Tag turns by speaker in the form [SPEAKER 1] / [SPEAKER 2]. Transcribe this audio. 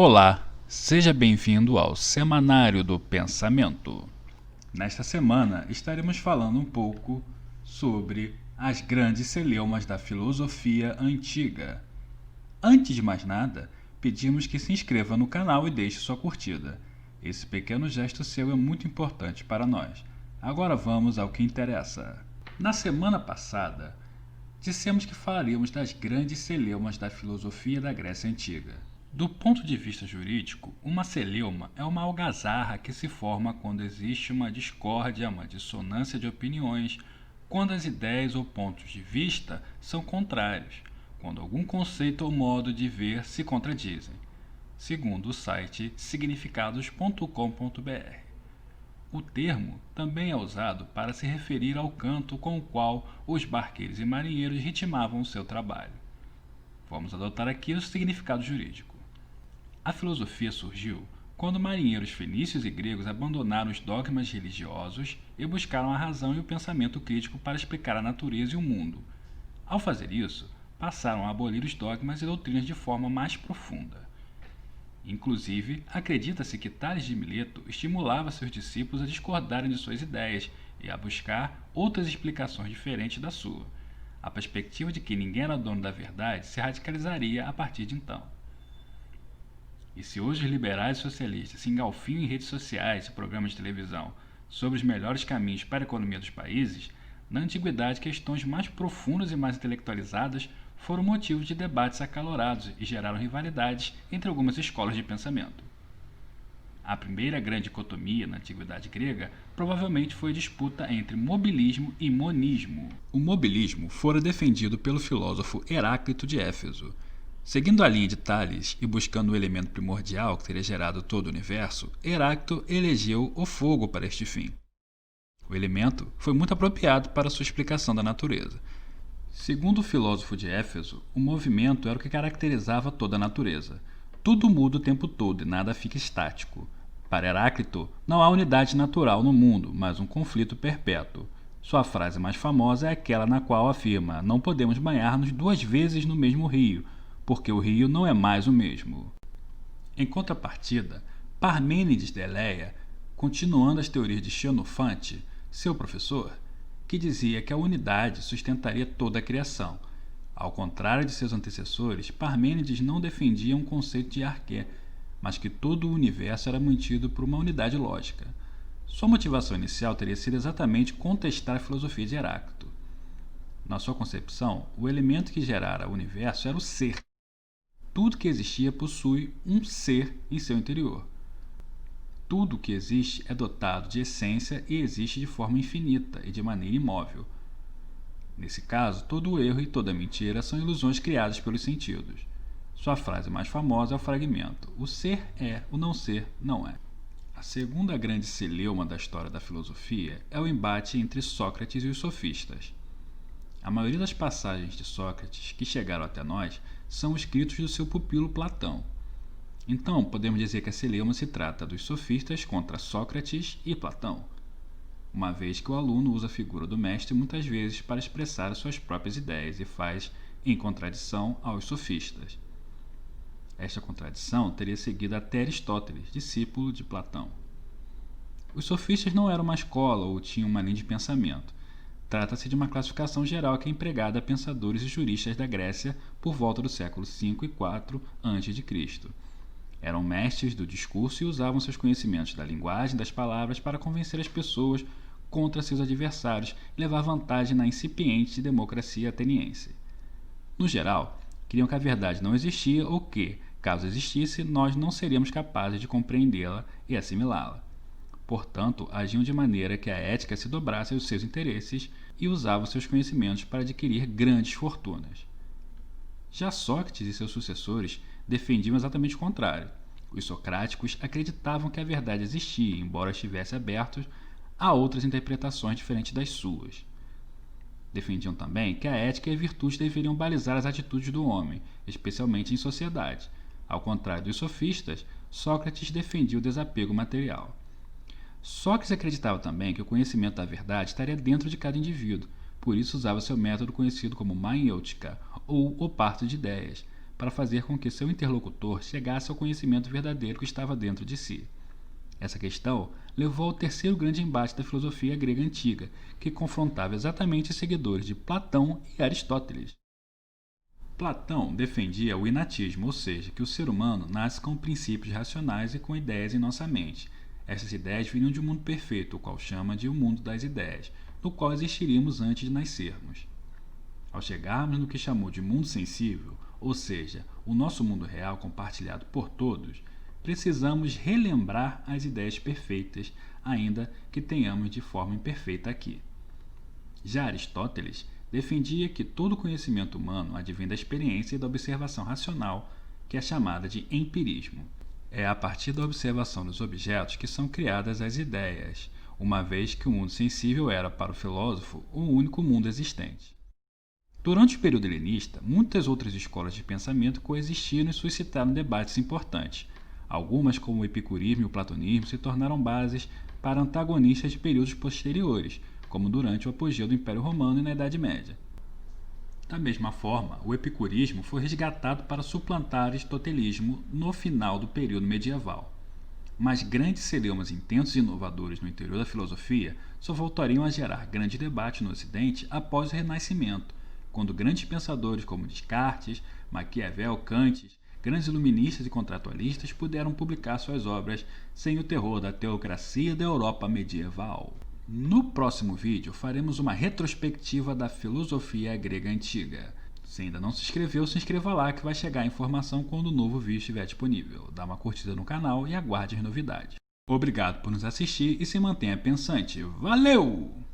[SPEAKER 1] Olá, seja bem-vindo ao Semanário do Pensamento. Nesta semana estaremos falando um pouco sobre as grandes celeumas da filosofia antiga. Antes de mais nada, pedimos que se inscreva no canal e deixe sua curtida. Esse pequeno gesto seu é muito importante para nós. Agora vamos ao que interessa. Na semana passada, dissemos que falaríamos das grandes celeumas da filosofia da Grécia Antiga. Do ponto de vista jurídico, uma celeuma é uma algazarra que se forma quando existe uma discórdia, uma dissonância de opiniões, quando as ideias ou pontos de vista são contrários, quando algum conceito ou modo de ver se contradizem, segundo o site significados.com.br. O termo também é usado para se referir ao canto com o qual os barqueiros e marinheiros ritmavam o seu trabalho. Vamos adotar aqui o significado jurídico. A filosofia surgiu quando marinheiros fenícios e gregos abandonaram os dogmas religiosos e buscaram a razão e o pensamento crítico para explicar a natureza e o mundo. Ao fazer isso, passaram a abolir os dogmas e doutrinas de forma mais profunda. Inclusive, acredita-se que Tales de Mileto estimulava seus discípulos a discordarem de suas ideias e a buscar outras explicações diferentes da sua. A perspectiva de que ninguém era dono da verdade se radicalizaria a partir de então. E se hoje os liberais e socialistas se engalfinham em redes sociais e programas de televisão sobre os melhores caminhos para a economia dos países, na antiguidade questões mais profundas e mais intelectualizadas foram motivos de debates acalorados e geraram rivalidades entre algumas escolas de pensamento. A primeira grande dicotomia na antiguidade grega provavelmente foi a disputa entre mobilismo e monismo. O mobilismo fora defendido pelo filósofo Heráclito de Éfeso. Seguindo a linha de Tales e buscando o elemento primordial que teria gerado todo o universo, Heráclito elegeu o fogo para este fim. O elemento foi muito apropriado para sua explicação da natureza. Segundo o filósofo de Éfeso, o movimento era o que caracterizava toda a natureza. Tudo muda o tempo todo e nada fica estático. Para Heráclito, não há unidade natural no mundo, mas um conflito perpétuo. Sua frase mais famosa é aquela na qual afirma: "Não podemos banhar-nos duas vezes no mesmo rio, porque o rio não é mais o mesmo." Em contrapartida, Parmênides de Eleia, continuando as teorias de Xenofonte, seu professor, que dizia que a unidade sustentaria toda a criação. Ao contrário de seus antecessores, Parmênides não defendia um conceito de arqué, mas que todo o universo era mantido por uma unidade lógica. Sua motivação inicial teria sido exatamente contestar a filosofia de Heráclito. Na sua concepção, o elemento que gerara o universo era o ser. Tudo que existia possui um ser em seu interior. Tudo que existe é dotado de essência e existe de forma infinita e de maneira imóvel. Nesse caso, todo o erro e toda a mentira são ilusões criadas pelos sentidos. Sua frase mais famosa é o fragmento: "O ser é, o não ser não é." A segunda grande celeuma da história da filosofia é o embate entre Sócrates e os sofistas. A maioria das passagens de Sócrates que chegaram até nós são escritos do seu pupilo Platão. Então, podemos dizer que a celeuma se trata dos sofistas contra Sócrates e Platão, uma vez que o aluno usa a figura do mestre muitas vezes para expressar suas próprias ideias e faz em contradição aos sofistas. Esta contradição teria seguido até Aristóteles, discípulo de Platão. Os sofistas não eram uma escola ou tinham uma linha de pensamento. Trata-se de uma classificação geral que é empregada a pensadores e juristas da Grécia por volta do século V e IV a.C. Eram mestres do discurso e usavam seus conhecimentos da linguagem e das palavras para convencer as pessoas contra seus adversários e levar vantagem na incipiente democracia ateniense. No geral, criam que a verdade não existia ou que, caso existisse, nós não seríamos capazes de compreendê-la e assimilá-la. Portanto, agiam de maneira que a ética se dobrasse aos seus interesses e usavam seus conhecimentos para adquirir grandes fortunas. Já Sócrates e seus sucessores defendiam exatamente o contrário. Os socráticos acreditavam que a verdade existia, embora estivesse abertos a outras interpretações diferentes das suas. Defendiam também que a ética e a virtude deveriam balizar as atitudes do homem, especialmente em sociedade. Ao contrário dos sofistas, Sócrates defendia o desapego material. Sócrates acreditava também que o conhecimento da verdade estaria dentro de cada indivíduo, por isso usava seu método conhecido como maiêutica, ou o parto de ideias, para fazer com que seu interlocutor chegasse ao conhecimento verdadeiro que estava dentro de si. Essa questão levou ao terceiro grande embate da filosofia grega antiga, que confrontava exatamente os seguidores de Platão e Aristóteles. Platão defendia o inatismo, ou seja, que o ser humano nasce com princípios racionais e com ideias em nossa mente. Essas ideias vinham de um mundo perfeito, o qual chama de o mundo das ideias, no qual existiríamos antes de nascermos. Ao chegarmos no que chamou de mundo sensível, ou seja, o nosso mundo real compartilhado por todos, precisamos relembrar as ideias perfeitas, ainda que tenhamos de forma imperfeita aqui. Já Aristóteles defendia que todo conhecimento humano advém da experiência e da observação racional, que é chamada de empirismo. É a partir da observação dos objetos que são criadas as ideias, uma vez que o mundo sensível era, para o filósofo, o único mundo existente. Durante o período helenista, muitas outras escolas de pensamento coexistiram e suscitaram debates importantes. Algumas, como o epicurismo e o platonismo, se tornaram bases para antagonistas de períodos posteriores, como durante o apogeu do Império Romano e na Idade Média. Da mesma forma, o epicurismo foi resgatado para suplantar o aristotelismo no final do período medieval. Mas grandes celemas intensos e inovadores no interior da filosofia só voltariam a gerar grandes debates no Ocidente após o Renascimento, quando grandes pensadores como Descartes, Maquiavel, Kant, grandes iluministas e contratualistas puderam publicar suas obras sem o terror da teocracia da Europa medieval. No próximo vídeo faremos uma retrospectiva da filosofia grega antiga. Se ainda não se inscreveu, se inscreva lá que vai chegar a informação quando o novo vídeo estiver disponível. Dá uma curtida no canal e aguarde as novidades. Obrigado por nos assistir e se mantenha pensante. Valeu!